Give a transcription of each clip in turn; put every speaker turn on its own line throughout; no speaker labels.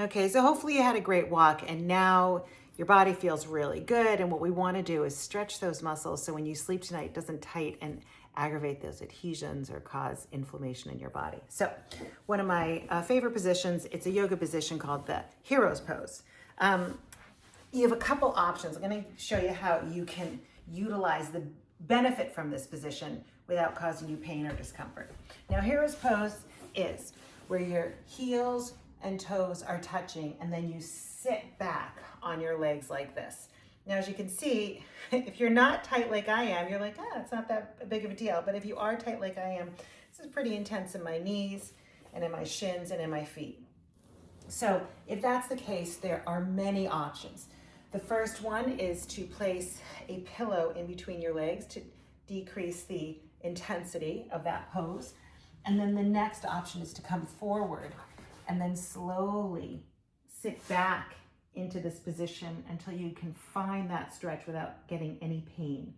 Okay, so hopefully you had a great walk and now your body feels really good. And what we want to do is stretch those muscles so when you sleep tonight, it doesn't tight and aggravate those adhesions or cause inflammation in your body. So one of my favorite positions, it's a yoga position called the hero's pose. You have a couple options. I'm going to show you how you can utilize the benefit from this position without causing you pain or discomfort. Now, hero's pose is where your heels and toes are touching and then you sit back on your legs like this. Now, as you can see, if you're not tight like I am, you're like, it's not that big of a deal. But if you are tight like I am, this is pretty intense in my knees and in my shins and in my feet. So if that's the case, there are many options. The first one is to place a pillow in between your legs to decrease the intensity of that pose. And then the next option is to come forward and then slowly sit back into this position until you can find that stretch without getting any pain.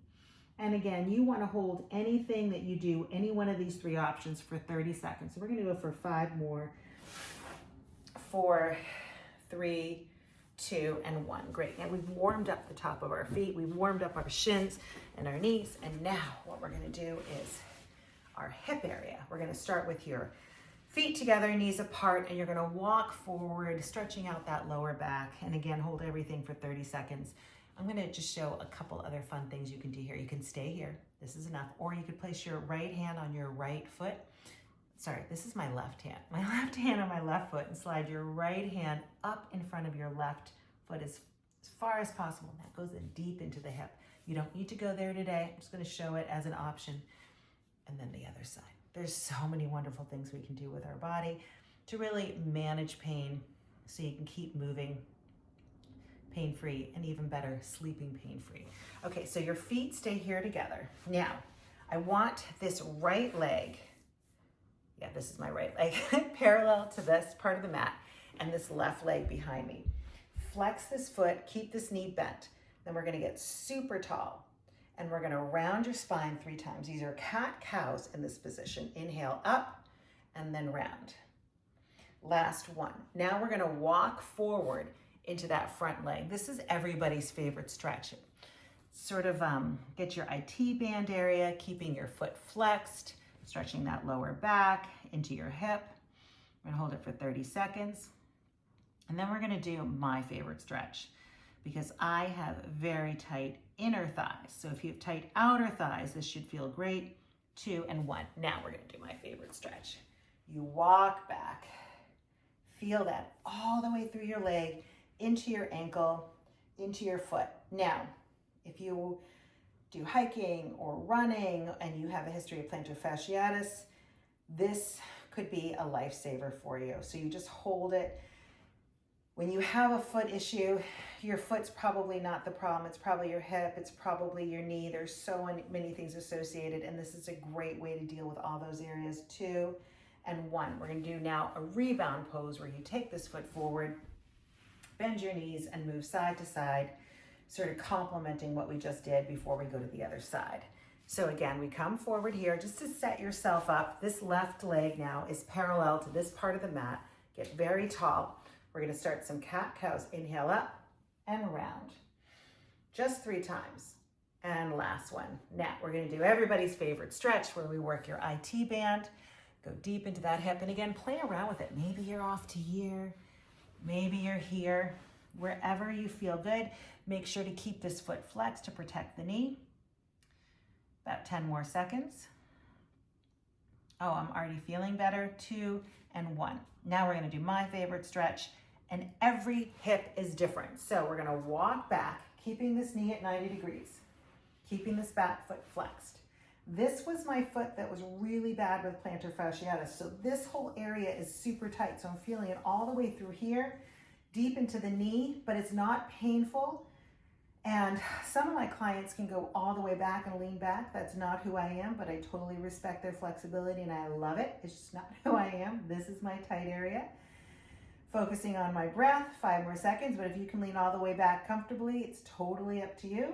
And again, you want to hold anything that you do, any one of these three options for 30 seconds. So we're going to go for 5 more. 4, 3, 2, and 1. Great. And we've warmed up the top of our feet. We've warmed up our shins and our knees. And now what we're going to do is our hip area. We're going to start with your feet together, knees apart, and you're going to walk forward, stretching out that lower back. And again, hold everything for 30 seconds. I'm going to just show a couple other fun things you can do here. You can stay here. This is enough. Or you could place your right hand on your right foot. Sorry, this is my left hand. My left hand on my left foot, and slide your right hand up in front of your left foot as far as possible. That goes in deep into the hip. You don't need to go there today. I'm just going to show it as an option. And then the other side. There's so many wonderful things we can do with our body to really manage pain so you can keep moving pain-free and even better, sleeping pain-free. Okay, so your feet stay here together. Now, I want this right leg, this is my right leg, parallel to this part of the mat and this left leg behind me. Flex this foot, keep this knee bent. Then we're gonna get super tall and we're gonna round your spine 3 times. These are cat-cows in this position. Inhale up and then round. Last one. Now we're gonna walk forward into that front leg. This is everybody's favorite stretch. Sort of get your IT band area, keeping your foot flexed, stretching that lower back into your hip. We're gonna hold it for 30 seconds. And then we're gonna do my favorite stretch because I have very tight inner thighs. So if you have tight outer thighs, this should feel great. 2 and 1. Now we're gonna do my favorite stretch. You walk back, feel that all the way through your leg, into your ankle, into your foot. Now, if you do hiking or running and you have a history of plantar fasciitis, this could be a lifesaver for you. So you just hold it. When you have a foot issue, your foot's probably not the problem. It's probably your hip. It's probably your knee. There's so many things associated, and this is a great way to deal with all those areas. 2 and 1. We're going to do now a rebound pose where you take this foot forward, bend your knees, and move side to side, sort of complementing what we just did before we go to the other side. So again, we come forward here just to set yourself up. This left leg now is parallel to this part of the mat. Get very tall. We're going to start some cat-cows. Inhale up and round. Just 3 times. And last one. Now we're going to do everybody's favorite stretch where we work your IT band. Go deep into that hip. And again, play around with it. Maybe you're off to here. Maybe you're here. Wherever you feel good, make sure to keep this foot flexed to protect the knee. About 10 more seconds. Oh, I'm already feeling better. 2 and 1. Now we're going to do my favorite stretch, and every hip is different. So we're going to walk back, keeping this knee at 90 degrees, keeping this back foot flexed. This was my foot that was really bad with plantar fasciitis. So this whole area is super tight. So I'm feeling it all the way through here, deep into the knee, but it's not painful. And some of my clients can go all the way back and lean back. That's not who I am, but I totally respect their flexibility and I love it. It's just not who I am. This is my tight area. Focusing on my breath, 5 more seconds, but if you can lean all the way back comfortably, it's totally up to you.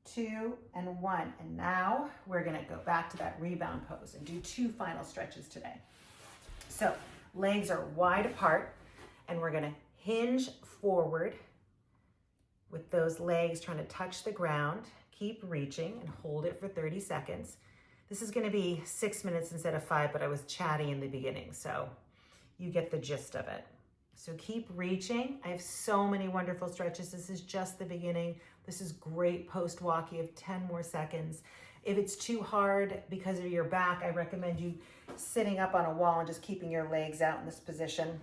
2 and 1. And now we're gonna go back to that rebound pose and do 2 final stretches today. So legs are wide apart and we're gonna Hinge forward with those legs trying to touch the ground. Keep reaching and hold it for 30 seconds. This is gonna be 6 minutes instead of 5, but I was chatty in the beginning, so you get the gist of it. So keep reaching. I have so many wonderful stretches. This is just the beginning. This is great post-walk. You have 10 more seconds. If it's too hard because of your back, I recommend you sitting up on a wall and just keeping your legs out in this position.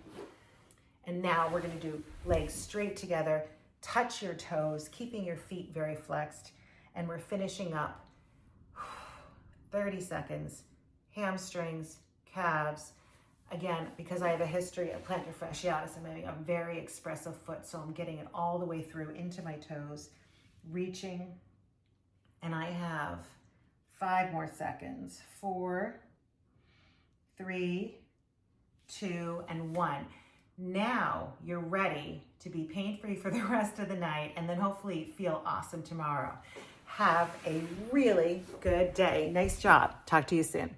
And now we're gonna do legs straight together, touch your toes, keeping your feet very flexed. And we're finishing up 30 seconds, hamstrings, calves. Again, because I have a history of plantar fasciitis, I'm having a very expressive foot, so I'm getting it all the way through into my toes, reaching, and I have 5 more seconds. 4, 3, 2, and 1. Now you're ready to be pain-free for the rest of the night and then hopefully feel awesome tomorrow. Have a really good day. Nice job. Talk to you soon.